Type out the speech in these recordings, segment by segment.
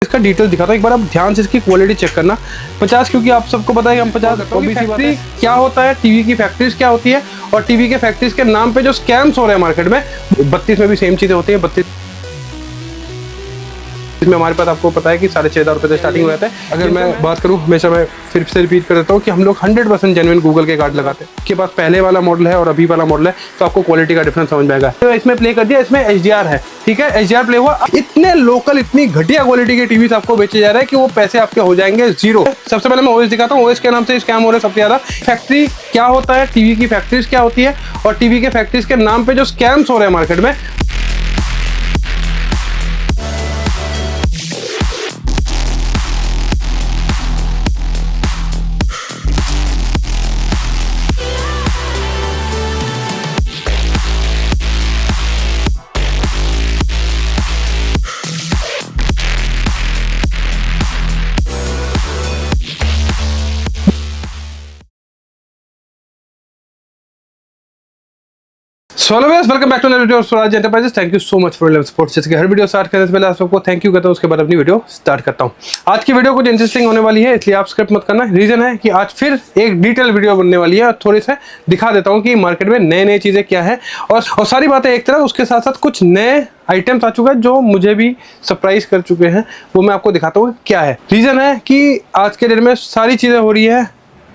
इसका डिटेल दिखाता हूँ, एक बार आप ध्यान से इसकी क्वालिटी चेक करना। 50, क्योंकि आप सबको पता है कि हम 50 फैक्ट्री क्या होता है, टीवी की फैक्ट्रीज क्या होती है और टीवी के फैक्ट्रीज के नाम पे जो स्कैम्स हो रहे हैं मार्केट में। 32 में भी सेम चीजें होती है। 32 इसमें हमारे पास आपको पता है कि 6,500 रुपये से स्टार्टिंग हो जाता है। अगर मैं बात करूं, हमेशा मैं फिर से रिपीट कर देता हूं कि हम लोग 100% जेन्युइन गूगल के कार्ड लगाते हैं। आपके पास पहले वाला मॉडल है और अभी वाला मॉडल है तो आपको क्वालिटी का डिफरेंस समझ में आएगा। तो इसमें प्ले कर दिया, इसमें HDR है, ठीक है, HDR प्ले हुआ। इतने लोकल, इतनी घटिया क्वालिटी के टीवी आपको बेचे जा रहे हैं कि वो पैसे आपके हो जाएंगे जीरो। सबसे पहले मैं OS दिखाता हूँ। OS के नाम से स्कैम हो रहे हैं सबसे ज्यादा। फैक्ट्री क्या होता है, टीवी की फैक्ट्रीज क्या होती है और टीवी के फैक्ट्रीज के नाम पे जो स्कैम्स हो रहे हैं मार्केट में। Hello guys, welcome back to another video of Swaraj enterprises. Thank you so much for love support. जैसे कि हर वीडियो स्टार्ट करने से पहले आप सबको थैंक यू कहता हूं, उसके बाद अपनी वीडियो स्टार्ट करता हूं। आज की वीडियो कुछ इंटरेस्टिंग होने वाली है, इसलिए आप स्किप मत करना। रीजन है कि आज फिर एक डिटेल वीडियो बनने वाली है और थोड़ी सा दिखा देता हूँ कि मार्केट में नए नए चीज़ें क्या है और सारी बातें एक तरफ, उसके साथ साथ कुछ नए आइटम्स आ चुका है जो मुझे भी सरप्राइज कर चुके हैं, वो मैं आपको दिखाता हूँ क्या है। रीजन है कि आज के डेट में सारी चीज़ें हो रही है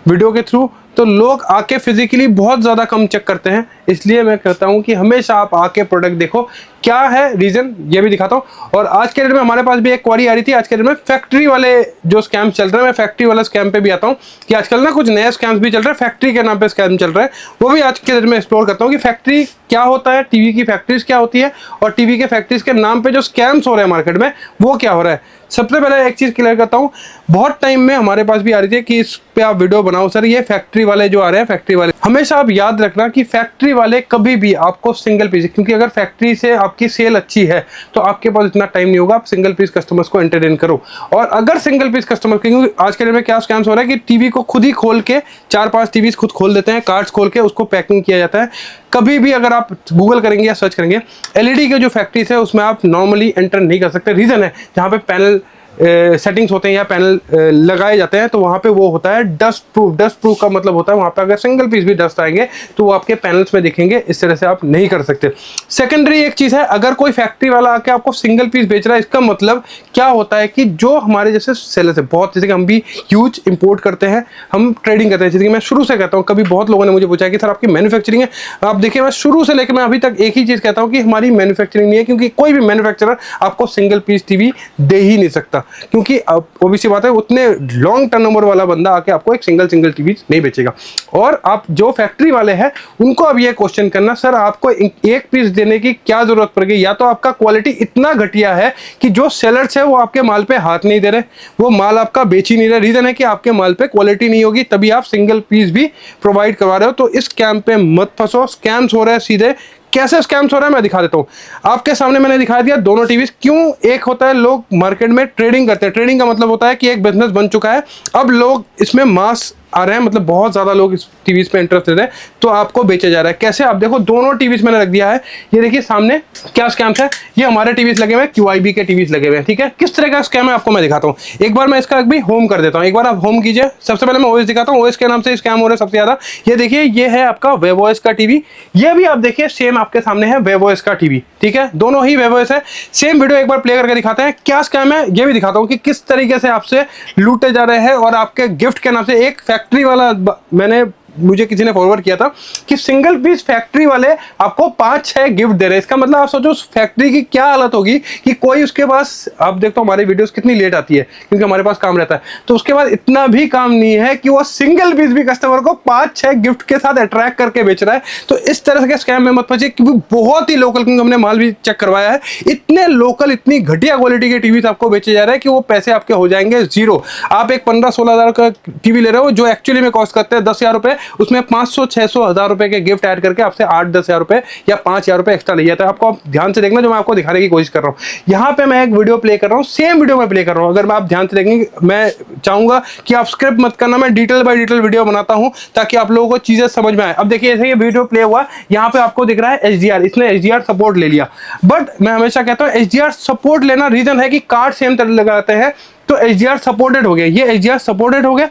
वीडियो के थ्रू, तो लोग आके फिजिकली बहुत ज़्यादा कम चेक करते हैं। इसलिए मैं कहता हूं कि हमेशा आप आके प्रोडक्ट देखो। क्या है रीज़न, ये भी दिखाता हूं। और आज के डेट में हमारे पास भी एक क्वारी आ रही थी। आज के डेट में फैक्ट्री वाले जो स्कैम चल रहे हैं, मैं फैक्ट्री वाला स्कैम पे भी आता हूं कि आजकल ना कुछ नए स्कैम्स भी चल रहे हैं, फैक्ट्री के नाम पे स्कैम चल रहा है। वो भी आज के डेट में एक्सप्लोर करता हूँ कि फैक्ट्री क्या होता है, टीवी की फैक्ट्रीज क्या होती है और टीवी के फैक्ट्रीज के नाम पे जो स्कैम्स हो रहे हैं मार्केट में, वो क्या हो रहा है। सबसे पहले एक चीज़ क्लियर करता हूँ, बहुत टाइम में हमारे पास भी आ रही थी कि इस पे आप वीडियो बनाओ सर, ये फैक्ट्री वाले जो आ रहे हैं, फैक्ट्री वाले हमेशा आप याद रखना कि फैक्ट्री वाले कभी भी आपको सिंगल पीस, क्योंकि अगर फैक्ट्री से आपकी सेल अच्छी है तो आपके पास इतना टाइम नहीं होगा आप सिंगल पीस कस्टमर्स को एंटरटेन करो। और अगर सिंगल पीस कस्टमर, क्योंकि आज के डेट में क्या स्कैम्स हो रहा है कि टीवी को खुद ही खोल के 4-5 टीवी खुद खोल देते हैं, कार्ड्स खोल के उसको पैकिंग किया जाता है। कभी भी अगर आप गूगल करेंगे या सर्च करेंगे, LED के जो फैक्ट्रीज है उसमें आप नॉर्मली एंटर नहीं कर सकते। रीज़न है, जहाँ पे पैनल सेटिंग्स होते हैं या पैनल लगाए जाते हैं तो वहाँ पे वो होता है डस्ट प्रूफ। डस्ट प्रूफ का मतलब होता है वहाँ पे अगर सिंगल पीस भी डस्ट आएंगे तो वो आपके पैनल्स में दिखेंगे। इस तरह से आप नहीं कर सकते। सेकेंडरी एक चीज़ है, अगर कोई फैक्ट्री वाला आके आपको सिंगल पीस बेच रहा है, इसका मतलब क्या होता है कि जो हमारे जैसे सेलर्स है, बहुत जैसे कि हम भी ह्यूज इंपोर्ट करते हैं, हम ट्रेडिंग करते हैं। जैसे कि मैं शुरू से कहता हूँ, कभी बहुत लोगों ने मुझे पूछा कि सर आपकी मैन्युफैक्चरिंग है। आप देखिए, मैं शुरू से लेकर मैं अभी तक एक ही चीज़ कहता हूँ कि हमारी मैन्युफैक्चरिंग नहीं है, क्योंकि कोई भी मैन्युफैक्चरर आपको सिंगल पीस टीवी दे ही नहीं सकता। क्योंकि अब ओबीसी बात है, उतने लॉन्ग टर्नओवर वाला बंदा आके आपको एक सिंगल टीवी नहीं बेचेगा। और आप जो फैक्ट्री वाले हैं उनको अब ये क्वेश्चन करना, सर आपको एक पीस देने की क्या जरूरत पड़ गई। या तो आपका क्वालिटी इतना घटिया है कि जो सेलर्स है वो आपके माल पे हाथ नहीं दे रहे, वो माल आपका बेच ही नहीं रहे। रीजन है कि आपके माल पे क्वालिटी नहीं होगी, तभी आप सिंगल पीस भी प्रोवाइड करवा रहे हो। तो इस स्कैम पे मत फंसो। स्कैम्स हो रहे हैं सीधे। कैसे स्कैम्स हो रहा है मैं दिखा देता हूँ आपके सामने। मैंने दिखा दिया दोनों टीवी। क्यों एक होता है, लोग मार्केट में ट्रेडिंग करते हैं। ट्रेडिंग का मतलब होता है कि एक बिजनेस बन चुका है, अब लोग इसमें मास आ रहे हैं, मतलब बहुत ज़्यादा लोग इस टीवीज पे इंटरेस्टेड है, तो आपको बेचा जा रहा है। कैसे, आप देखो दोनों टीवीज मैंने रख दिया है। ये देखिए सामने क्या स्कैम्स है। ये हमारे टीवीज लगे हुए हैं, QIB के टीवीज लगे हुए हैं, ठीक है। किस तरह का स्कैम है आपको मैं दिखाता हूँ। एक बार मैं इसका भी होम कर देता हूँ। एक बार आप होम कीजिए। सबसे पहले मैं OS दिखाता हूँ। OS के नाम से स्कैम हो रहे हैं सबसे ज़्यादा। ये देखिए, ये है आपका वेवओएस का टीवी। ये भी आप देखिए सेम आपके सामने है वेवओएस का टीवी, ठीक है। दोनों ही वेवओएस है। सेम वीडियो एक बार प्ले करके दिखाते हैं क्या स्कैम है। ये भी दिखाता हूँ कि किस तरीके से आपसे लूटे जा रहे हैं। और आपके गिफ्ट के नाम से एक फैक्ट्री वाला मुझे किसी ने फॉरवर्ड किया था कि सिंगल पीस फैक्ट्री वाले आपको 5-6 गिफ्ट दे रहे हैं। इसका मतलब आप सोचो उस फैक्ट्री की क्या हालत होगी कि कोई उसके पास, आप देखते हो हमारी वीडियोस कितनी लेट आती है क्योंकि हमारे पास काम रहता है, तो उसके बाद इतना भी काम नहीं है कि वो सिंगल पीस भी कस्टमर को 5-6 गिफ्ट के साथ अट्रैक्ट करके बेच रहा है। तो इस तरह के स्कैम में मत फंसिए, क्योंकि बहुत ही लोकल, क्योंकि हमने माल भी चेक करवाया है, इतने लोकल, इतनी घटिया क्वालिटी के टीवी आपको बेचे जा रहे हैं कि वो पैसे आपके हो जाएंगे जीरो। आप एक 15-16 हज़ार का टीवी ले रहे हो जो एक्चुअली में कॉस्ट करते हैं 10,000 रुपए, उसमें 500, 600, 1000 रुपए के गिफ्ट ऐड करके आपसे 8-10 हजार रुपए या 5,000 रुपए एक्स्ट्रा ले जाता है। आपको आप ध्यान से देखना जो मैं आपको दिखाने की कोशिश कर रहा हूँ। यहाँ पे मैं एक वीडियो प्ले कर रहा हूँ, सेम वीडियो में प्ले कर रहा हूँ। अगर मैं आप ध्यान से देखेंगे, मैं चाहूंगा कि आप स्क्रिप्ट मत करना, मैं डिटेल बाय डिटेल वीडियो बनाता हूं ताकि आप लोगों को चीजें समझ में आए। अब देखिए जैसे ये वीडियो प्ले हुआ, यहाँ पे आपको दिख रहा है HDR, इसने HDR सपोर्ट ले लिया। बट मैं हमेशा कहता हूँ HDR सपोर्ट लेना रीजन है कि कार्ड सेम तरह लगाते हैं तो HDR सपोर्टेड हो गया। ये HDR सपोर्टेड हो गया,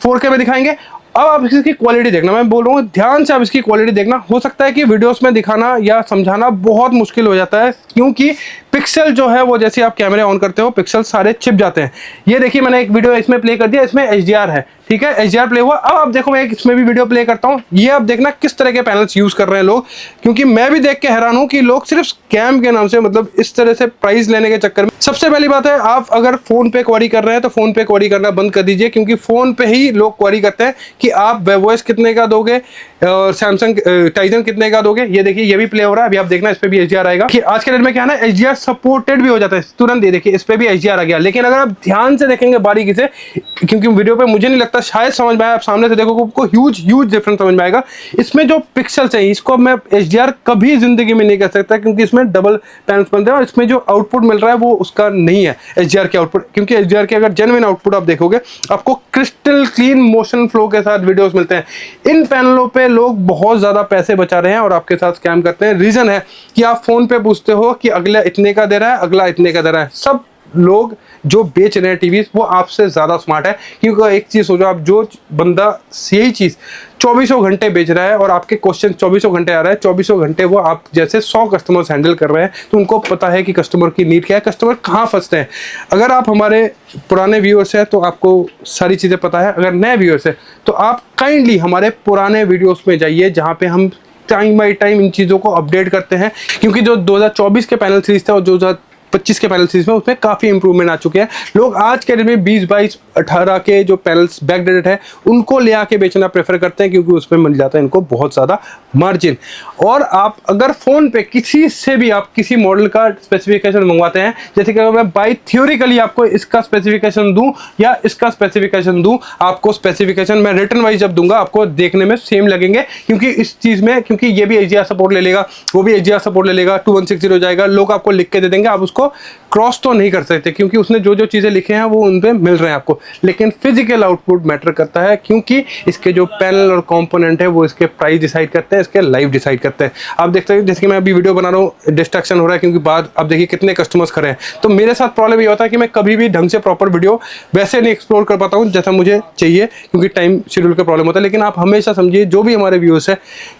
4K में दिखाएंगे। अब आप इसकी क्वालिटी देखना, मैं बोल रहा हूँ ध्यान से आप इसकी क्वालिटी देखना। हो सकता है कि वीडियोस में दिखाना या समझाना बहुत मुश्किल हो जाता है क्योंकि पिक्सल जो है वो जैसे आप कैमरे ऑन करते हो पिक्सल सारे छिप जाते हैं। ये देखिए मैंने एक वीडियो इसमें प्ले कर दिया, इसमें HDR है, ठीक है, HDR प्ले हुआ। अब आप देखो मैं इसमें भी वीडियो प्ले करता हूँ, ये आप देखना किस तरह के पैनल्स यूज कर रहे हैं लोग, क्योंकि मैं भी देख के हैरान हूँ कि लोग सिर्फ स्कैम के नाम से, मतलब इस तरह से प्राइस लेने के चक्कर में। सबसे पहली बात है, आप अगर फोन पे क्वेरी कर रहे हैं तो फोन पे क्वेरी करना बंद कर दीजिए, क्योंकि फोन पे ही लोग क्वेरी करते हैं कि आप वेवॉइस कितने का दोगे और सैमसंग टाइजन कितने का दोगे। ये देखिए ये भी प्ले हो रहा है, अभी आप देखना इस पे भी HDR आएगा कि आज के डेट में क्या है ना, HDR सपोर्टेड भी हो जाता है तुरंत। ये देखिए इस पे भी HDR आ गया। लेकिन अगर आप ध्यान से देखेंगे बारीकी से, क्योंकि वीडियो पे मुझे नहीं लगता शायद समझ में आया, आप सामने से देखोगे आपको ह्यूज डिफरेंस समझ में आएगा। इसमें जो पिक्सल्स है इसको मैं HDR कभी जिंदगी में नहीं कर सकता, क्योंकि इसमें डबल पैनल्स बनते हैं और इसमें जो आउटपुट मिल रहा है वो उसका नहीं है HDR के आउटपुट। क्योंकि HDR के अगर जेन्युइन आउटपुट आप देखोगे आपको क्रिस्टल क्लीन मोशन फ्लो के साथ वीडियोस मिलते हैं। इन पैनलों पे लोग बहुत ज्यादा पैसे बचा रहे हैं और आपके साथ स्कैम करते हैं। रीजन है कि आप फोन पे पूछते हो कि अगला इतने का दे रहा है, अगला इतने का दे रहा है। सब लोग जो बेच रहे हैं टीवी वो आपसे ज्यादा स्मार्ट है, क्योंकि एक चीज सोचो, आप जो बंदा यही चीज 24 घंटे बेच रहा है और आपके क्वेश्चन 24 घंटे आ रहा है, 24 घंटे वो आप जैसे 100 कस्टमर्स हैंडल कर रहे हैं, तो उनको पता है कि कस्टमर की नीड क्या है, कस्टमर कहाँ फंसते हैं। अगर आप हमारे पुराने व्यूअर्स हैं तो आपको सारी चीजें पता है, अगर नए व्यूअर्स हैं तो आप काइंडली हमारे पुराने वीडियोस में जाइए जहाँ पे हम टाइम बाई टाइम इन चीज़ों को अपडेट करते हैं। क्योंकि जो 2024 के पैनल सीरीज थे और 2025 के पैनल सीरीज में उसमें काफ़ी इंप्रूवमेंट आ चुके हैं। लोग आज के डेट में 20, 22, 18 के जो पैनल्स बैकडेटेड है उनको ले आके बेचना प्रेफर करते हैं, क्योंकि उसमें मिल जाता है इनको बहुत ज़्यादा मार्जिन। और आप अगर फ़ोन पे किसी से भी आप किसी मॉडल का स्पेसिफिकेशन मंगवाते हैं, जैसे कि अगर मैं बाई थ्योरिकली आपको इसका स्पेसिफिकेशन दूं या इसका स्पेसिफिकेशन दूं, आपको स्पेसिफिकेशन मैं रिटर्न वाइज जब दूंगा आपको देखने में सेम लगेंगे, क्योंकि इस चीज़ में, क्योंकि ये भी HDR सपोर्ट ले लेगा, वो भी HDR सपोर्ट ले लेगा, 2160 हो जाएगा। लोग आपको लिख के दे देंगे, आप उसको क्रॉस तो नहीं कर सकते क्योंकि उसने जो जो चीज़ें लिखे हैं वो उन पे मिल रहे हैं आपको। लेकिन फिजिकल आउटपुट मैटर करता है, क्योंकि इसके जो पैनल और कंपोनेंट है वो इसके प्राइस डिसाइड करते हैं, इसके लाइफ डिसाइड करते हैं। आप देखते हैं जैसे कि मैं अभी वीडियो बना रहा हूँ, डिस्ट्रैक्शन हो रहा है क्योंकि बाद आप देखिए कितने कस्टमर्स खड़े हैं। तो मेरे साथ प्रॉब्लम ये होता है कि मैं कभी भी ढंग से प्रॉपर वीडियो वैसे नहीं एक्सप्लोर कर पाता हूँ जैसा मुझे चाहिए, क्योंकि टाइम शेड्यूल का प्रॉब्लम होता है। लेकिन आप हमेशा समझिए, जो भी हमारे व्यूअर्स है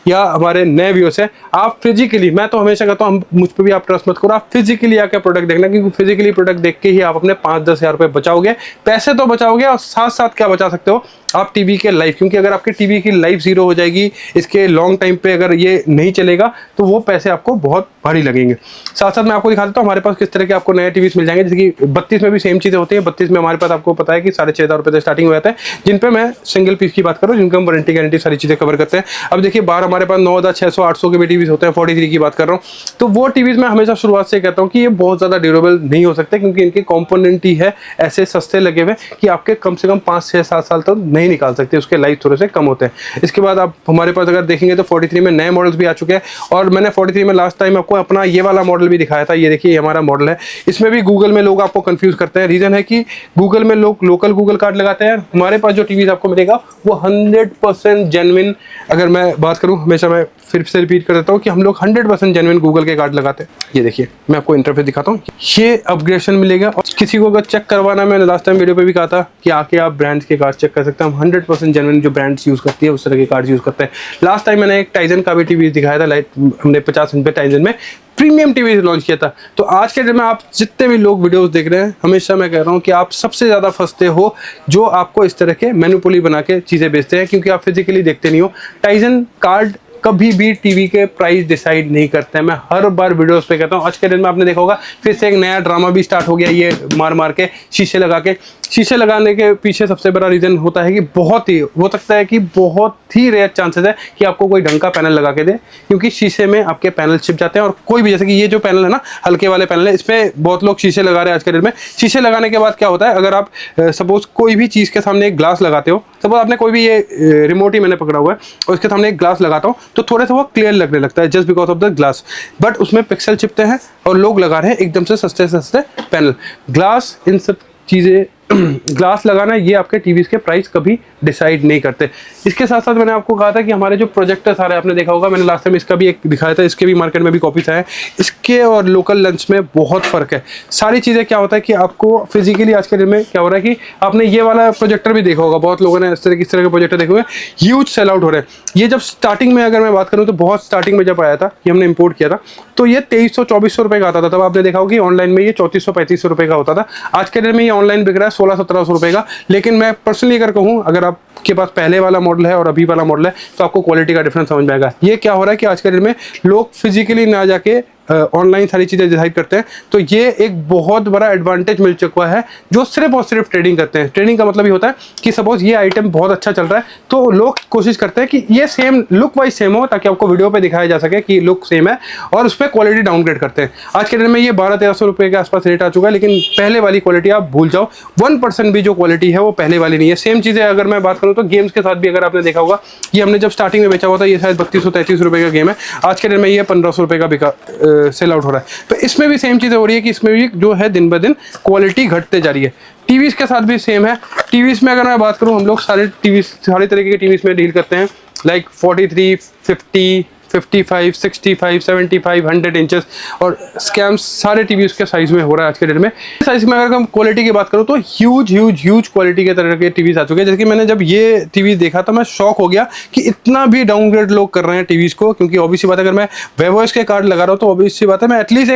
या हमारे नए व्यूअर्स है, आप फिजिकली, मैं तो हमेशा कहता हूँ मुझ पर भी आप ट्रस्ट मत करो, आप फिजिकली आकर प्रोडक्ट देखना, क्योंकि फिजिकली प्रोडक्ट देख के ही आप अपने 5-10 हज़ार रुपये बचाओगे। पैसे तो बचाओगे और साथ साथ क्या बचा सकते हो आप, टीवी के लाइफ। क्योंकि अगर आपके टीवी की लाइफ जीरो हो जाएगी, इसके लॉन्ग टाइम पे अगर ये नहीं चलेगा तो वो पैसे आपको बहुत भारी लगेंगे। साथ साथ मैं आपको दिखा देता हूँ हमारे पास किस तरह के आपको नए टीवीज मिल जाएंगे। जैसे कि 32 में भी सेम चीज़ें होती हैं। 32 में हमारे पास आपको पता है कि 6,500 रुपये से स्टार्टिंग हो जाता है, जिन पे मैं सिंगल पीस की बात करूँ, जिनका हम वारंटी गारंटी सारी चीज़ें कवर करते हैं। अब देखिए बाहर हमारे पास 9,600, 800 के भी टीवीज होते हैं, 43 की बात कर रहा हूँ। तो वो टीवीज मैं हमेशा शुरुआत से कहता हूँ कि ये बहुत ज़्यादा ड्यूरेबल नहीं हो सकते, क्योंकि इनके कॉम्पोनेंट ही है ऐसे सस्ते लगे हुए कि आपके कम से कम 5, 6, 7 साल तक नहीं निकाल सकते, उसके लाइफ थोड़े से कम होते हैं। इसके बाद आप हमारे पास अगर देखेंगे तो 43 में नए मॉडल्स भी आ चुके हैं, और मैंने 43 में लास्ट टाइम आपको अपना ये वाला मॉडल भी दिखाया था। ये देखिए ये हमारा मॉडल है। इसमें भी गूगल में लोग आपको कंफ्यूज करते हैं। रीजन है कि गूगल में लोग लोकल गूगल कार्ड लगाते हैं। हमारे पास जो टीवीज आपको मिलेगा वो 100% जेन्युइन, अगर मैं बात करूं, हमेशा मैं फिर से रिपीट कर देता हूं कि हम लोग 100% जेन्युइन गूगल के कार्ड लगाते हैं। ये देखिए मैं आपको इंटरफेस दिखाता हूँ, ये अपग्रेडेशन मिलेगा। और किसी को अगर चेक करवाना, मैंने लास्ट टाइम वीडियो पे भी कहा था कि आके आप ब्रांड्स के कार्ड चेक कर सकते हैं। हम 100% जेन्युइन जो ब्रांड्स यूज करती है उस तरह के कार्ड यूज करते हैं। लास्ट टाइम मैंने एक टाइजन का भी टीवी दिखाया था, लाइक हमने 50 इंच पे टाइजन में प्रीमियम टीवी लॉन्च किया था। तो आज के दिन में आप जितने भी लोग वीडियोस देख रहे हैं, हमेशा मैं कह रहा हूं कि आप सबसे ज़्यादा फंसते हो जो आपको इस तरह के मैनिपुली बना के चीज़ें बेचते हैं, क्योंकि आप फिजिकली देखते नहीं हो। टाइजन कार्ड कभी भी टीवी के प्राइस डिसाइड नहीं करते हैं। मैं हर बार वीडियोस पे कहता हूँ। आज के दिन में आपने देखा होगा फिर से एक नया ड्रामा भी स्टार्ट हो गया, ये मार के शीशे लगा के। शीशे लगाने के पीछे सबसे बड़ा रीज़न होता है कि बहुत ही हो सकता है कि बहुत ही रेयर चांसेस है कि आपको कोई ढंग का पैनल लगा के दे, क्योंकि शीशे में आपके पैनल छिप जाते हैं। और कोई भी, जैसे कि ये जो पैनल है ना, हल्के वाले पैनल है, इसमें बहुत लोग शीशे लगा रहे हैं आज के डेट में। शीशे लगाने के बाद क्या होता है, अगर आप सपोज कोई भी चीज़ के सामने एक ग्लास लगाते हो, सपोज आपने कोई भी, ये रिमोट ही मैंने पकड़ा हुआ है और इसके सामने एक ग्लास लगाता हूँ तो थोड़ा सा वो क्लियर लगने लगता है, just because of the glass. But उसमें पिक्सल चिपते हैं और लोग लगा रहे हैं एकदम से सस्ते सस्ते पैनल। ग्लास, इन सब चीज़ें ग्लास लगाना, ये आपके टीवीज़ के प्राइस कभी डिसाइड नहीं करते। इसके साथ साथ मैंने आपको कहा था कि हमारे जो प्रोजेक्टर्स आ रहे हैं, आपने देखा होगा, मैंने लास्ट टाइम इसका भी एक दिखाया था, इसके भी मार्केट में भी कॉपीज आए हैं। इसके और लोकल लंच में बहुत फ़र्क है। सारी चीज़ें क्या होता है कि आपको फिजिकली आज के दिन में क्या हो रहा है कि आपने ये वाला प्रोजेक्टर भी देखा होगा, बहुत लोगों ने इस तरह के प्रोजेक्टर देखे हुए, ह्यूज सेल आउट हो रहे हैं। ये जब स्टार्टिंग में अगर मैं बात करूँ तो बहुत स्टार्टिंग में जब आया था कि हमने इंपोर्ट किया था तो ये 2300-2400 रुपये का आता था। तब आपने देखा होगा कि ऑनलाइन में ये 3400-3500 रुपये का होता था। आज के दिन में ये ऑनलाइन बिक रहा है 1600-1700 रुपये का। लेकिन मैं पर्सनली अगर कहूँ, अगर आपके पास पहले वाला मॉडल है और अभी वाला मॉडल है तो आपको क्वालिटी का डिफरेंस समझ में आएगा। ये क्या हो रहा है कि आज के दिन में लोग फिजिकली ना जाके ऑनलाइन सारी चीज़ें डिसाइड करते हैं, तो ये एक बहुत बड़ा एडवांटेज मिल चुका है जो सिर्फ और सिर्फ ट्रेडिंग करते हैं। ट्रेडिंग का मतलब ये होता है कि सपोज ये आइटम बहुत अच्छा चल रहा है तो लोग कोशिश करते हैं कि ये सेम लुक वाइज सेम हो, ताकि आपको वीडियो पे दिखाया जा सके कि लुक सेम है, और उस पर क्वालिटी डाउनग्रेड करते हैं। आज के दिन में ये 1200-1300 रुपये के आसपास रेट आ चुका है, लेकिन पहले वाली क्वालिटी आप भूल जाओ, 1% भी जो क्वालिटी है वो पहले वाली नहीं है। सेम चीज़ें अगर मैं बात करूँ तो गेम्स के साथ भी, अगर आपने देखा होगा, ये हमने जब स्टार्टिंग में बेचा हुआ था, ये शायद 3200-3300 रुपये का गेम है, आज के दिन में ये 1500 रुपये का बिका सेल आउट हो रहा है। तो इसमें भी सेम चीज़ें हो रही है कि इसमें भी जो है दिन ब दिन क्वालिटी घटते जा रही है। टीवीज़ के साथ भी सेम है। टीवीज़ में अगर मैं बात करूं, हम लोग सारे तरीके के टीवीज़ में डील करते हैं, लाइक 43, 50, 55, 65, 75, 100 इंचेस, और स्कैम्स सारे टीवी उसके साइज में हो रहा है आज के डेट में। साइज में अगर हम क्वालिटी की बात करूं तो ह्यूज क्वालिटी के तरह के टीवीज आ चुके हैं। जैसे कि मैंने जब ये टीवी देखा था मैं शॉक हो गया कि इतना भी डाउनग्रेड लोग कर रहे हैं टीवीज को, क्योंकि ऑब्वियसली बात है, अगर मैं वेवोस के कार्ड लगा रहा हूँ तो ऑब्वियसली बात है मैं एटलीस्ट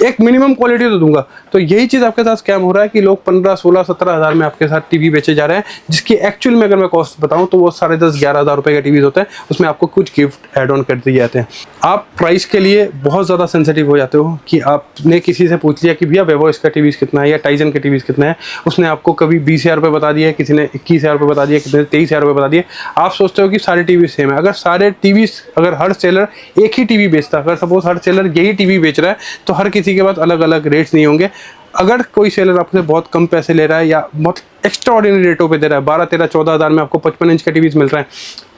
एक मिनिमम क्वालिटी तो दूंगा। तो यही चीज़ आपके साथ स्कैम हो रहा है कि लोग 15, 16, 17 हज़ार में आपके साथ टीवी बेचे जा रहे हैं, जिसकी एक्चुअल में अगर मैं कॉस्ट बताऊं तो वो 10,500-11 हज़ार रुपये का टीवीज होते हैं। उसमें आपको कुछ गिफ्ट एड ऑन कर दिए जाते हैं। आप प्राइस के लिए बहुत ज़्यादा सेंसिटिव हो जाते हो कि आपने किसी से पूछ लिया कि भैया वेवोस का टीवीज कितना है या टाइजन के टीवीज कितना है, उसने आपको कभी 20,000 रुपये बता दिया, किसी ने 21,000 रुपये बता दिया, किसी ने 23,000 रुपये बता दिए। आप सोचते हो कि सारे टीवी सेम है। अगर सारे टीवी, अगर हर सेलर एक ही टीवी बेचता, अगर सपोज हर सेलर यही टीवी बेच रहा है तो हर किसी के पास अलग अलग रेट्स नहीं होंगे। अगर कोई सेलर आपसे बहुत कम पैसे ले रहा है या बहुत एक्स्ट्राऑर्डिनरी रेटों पे दे रहा है, 12, 13, 14 हज़ार में आपको 55 इंच के टीवीज मिल रहे हैं,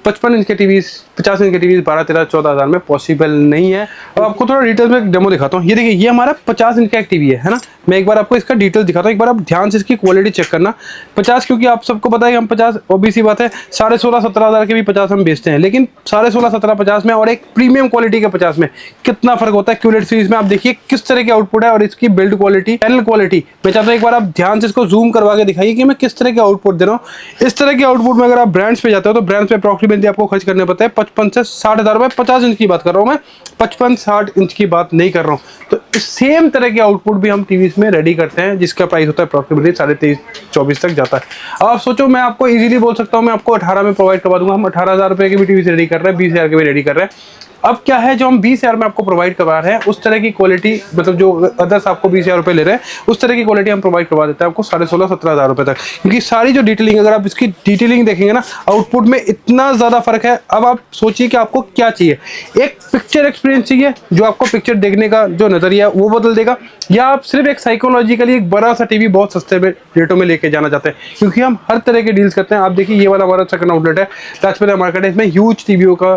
55 इंच के टीवीज, 50 इंच के टीवीज 12, 13, 14 हज़ार में पॉसिबल नहीं है। और आपको थोड़ा डिटेल में डेमो दिखाता हूँ। ये देखिए, ये हमारा 50 इंच का एक टीवी है ना। मैं एक बार आपको इसका डिटेल दिखाता हूँ, एक बार आप ध्यान से इसकी क्वालिटी चेक करना। 50, क्योंकि आप सबको पता है कि हम 50, ऑब्वियसली बात है, 16.5-17 हज़ार के भी 50 हम बेचते हैं, लेकिन 16.5-17, 50 में और एक प्रीमियम क्वालिटी के 50 में कितना फर्क होता है। क्यूलेट सीरीज में आप देखिए किस तरह के आउटपुट है और इसकी बिल्ड क्वालिटी, पैनल क्वालिटी। मैं चाहता हूँ एक बार आप ध्यान से इसको जूम करवा के दिखाइए कि मैं किस तरह के आउटपुट दे रहा हूँ। इस तरह के आउटपुट में अगर आप ब्रांड्स पे जाते हो तो ब्रांड्स पे अप्रॉक्सीमेटली आपको खर्च करने पड़ते हैं 55 से 60 हज़ार रुपये। 50 इंच की बात कर रहा हूँ मैं, 55-60 इंच की बात नहीं कर रहा हूँ। तो सेम तरह के आउटपुट भी हम टीवीज में रेडी करते हैं, जिसका प्राइस होता है अप्रॉक्सीमेटली 23-24 तक जाता है। अब आप सोचो, मैं आपको इजीली बोल सकता हूँ मैं आपको 18 में प्रोवाइड करवा दूंगा। हम 18,000 रुपये की भी टीवी रेडी कर रहे हैं, 20,000 के भी रेडी कर रहे हैं। अब क्या है, जो हम 20,000 में आपको प्रोवाइड करवा रहे हैं उस तरह की क्वालिटी, मतलब जो अदर्स आपको 20,000 रुपये ले रहे हैं उस तरह की क्वालिटी हम प्रोवाइड करवा देते हैं आपको 16,500-17 हज़ार रुपये तक। क्योंकि सारी जो डिटेलिंग, अगर आप इसकी डिटेलिंग देखेंगे ना, आउटपुट में इतना ज़्यादा फर्क है। अब आप सोचिए कि आपको क्या चाहिए, एक पिक्चर एक्सपीरियंस चाहिए जो आपको पिक्चर देखने का जो नज़रिया वो बदल देगा, या आप सिर्फ एक साइकोलॉजिकली एक बड़ा सा टीवी बहुत सस्ते रेटों में लेके जाना चाहते हैं। क्योंकि हम हर तरह के डील्स करते हैं। आप देखिए, ये वाला हमारा सेकंड आउटलेट है, लाजपत मार्केट है, इसमें ह्यूज टीवीओ का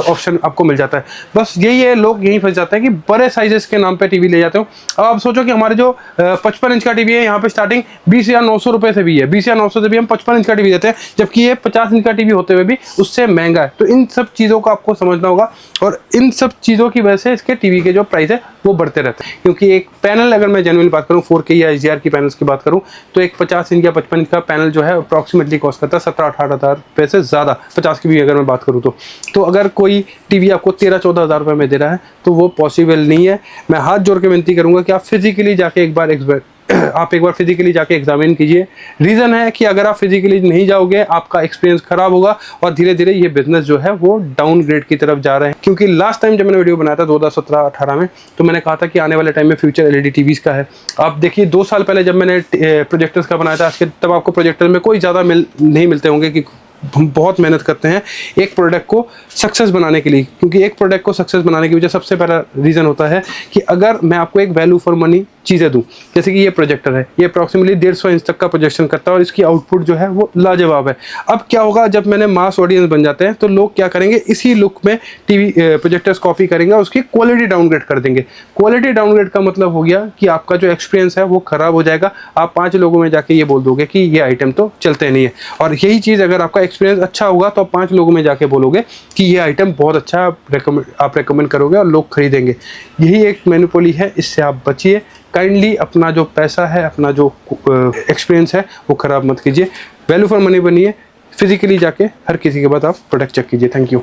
ऑप्शन आपको मिल जाता है। बस यही है, लोग यहीं फंस जाते हैं कि बड़े साइजेस के नाम पे टीवी ले जाते हो। अब आप सोचो कि हमारे जो 55 इंच का टीवी है, यहाँ पे स्टार्टिंग 20,900 रुपये से भी है, 20,900 से भी हम 55 इंच का टीवी देते हैं, जबकि ये 50 इंच का टीवी होते हुए भी उससे महंगा है। तो इन सब चीज़ों को आपको समझना होगा, और इन सब चीज़ों की वजह से इसके टीवी के जो प्राइस है वो बढ़ते रहते हैं। क्योंकि एक पैनल, अगर मैं जेन्युइन बात करूँ 4K या HDR की पैनल्स की बात करूँ, तो एक 50 इंच या 55 इंच का पैनल जो है अप्रॉक्सीमेटली कॉस्ट करता है 17-18 हज़ार रुपये से ज़्यादा, 50 की भी अगर मैं बात करूँ तो अगर कोई टीवी आपको 13-14 हज़ार रुपये में दे रहा है तो वो पॉसिबल नहीं है। मैं हाथ जोड़ के विनती करूंगा कि आप फिजिकली जाके एक बार फिजिकली जाके एग्जामिन कीजिए। रीज़न है कि अगर आप फिजिकली नहीं जाओगे आपका एक्सपीरियंस खराब होगा और धीरे धीरे ये बिजनेस जो है वो डाउनग्रेड की तरफ जा रहे हैं। क्योंकि लास्ट टाइम जब मैंने वीडियो बनाया था 2017-18 में, तो मैंने कहा था कि आने वाले टाइम में फ्यूचर LED टीवीज़ का है। आप देखिए 2 साल पहले जब मैंने प्रोजेक्टर्स का बनाया था, आज के तब आपको प्रोजेक्टर में कोई ज़्यादा नहीं मिलते होंगे कि हम बहुत मेहनत करते हैं एक प्रोडक्ट को सक्सेस बनाने के लिए, क्योंकि एक प्रोडक्ट को सक्सेस बनाने की वजह सबसे पहला रीज़न होता है कि अगर मैं आपको एक वैल्यू फॉर मनी चीज़ें दूं, जैसे कि ये प्रोजेक्टर है, ये अप्रॉक्सीमेटली 150 इंच तक का प्रोजेक्शन करता है और इसकी आउटपुट जो है वो लाजवाब है। अब क्या होगा, जब मैंने मास ऑडियंस बन जाते हैं तो लोग क्या करेंगे, इसी लुक में टीवी प्रोजेक्टर्स कॉपी करेंगे, उसकी क्वालिटी डाउनग्रेड कर देंगे। क्वालिटी डाउनग्रेड का मतलब हो गया कि आपका जो एक्सपीरियंस है वो ख़राब हो जाएगा। आप 5 लोगों में जाके ये बोल दोगे कि ये आइटम तो चलते नहीं है, और यही चीज़ अगर आपका एक्सपीरियंस अच्छा होगा तो आप 5 लोगों में जाके बोलोगे कि ये आइटम बहुत अच्छा है, आप रेकमेंड करोगे और लोग खरीदेंगे। यही एक मोनोपोली है, इससे आप बचिए। काइंडली अपना जो पैसा है, अपना जो एक्सपीरियंस है वो ख़राब मत कीजिए। वैल्यू फॉर मनी बनिए, फिजिकली जाके हर किसी के बाद आप प्रोडक्ट चेक कीजिए। Thank you.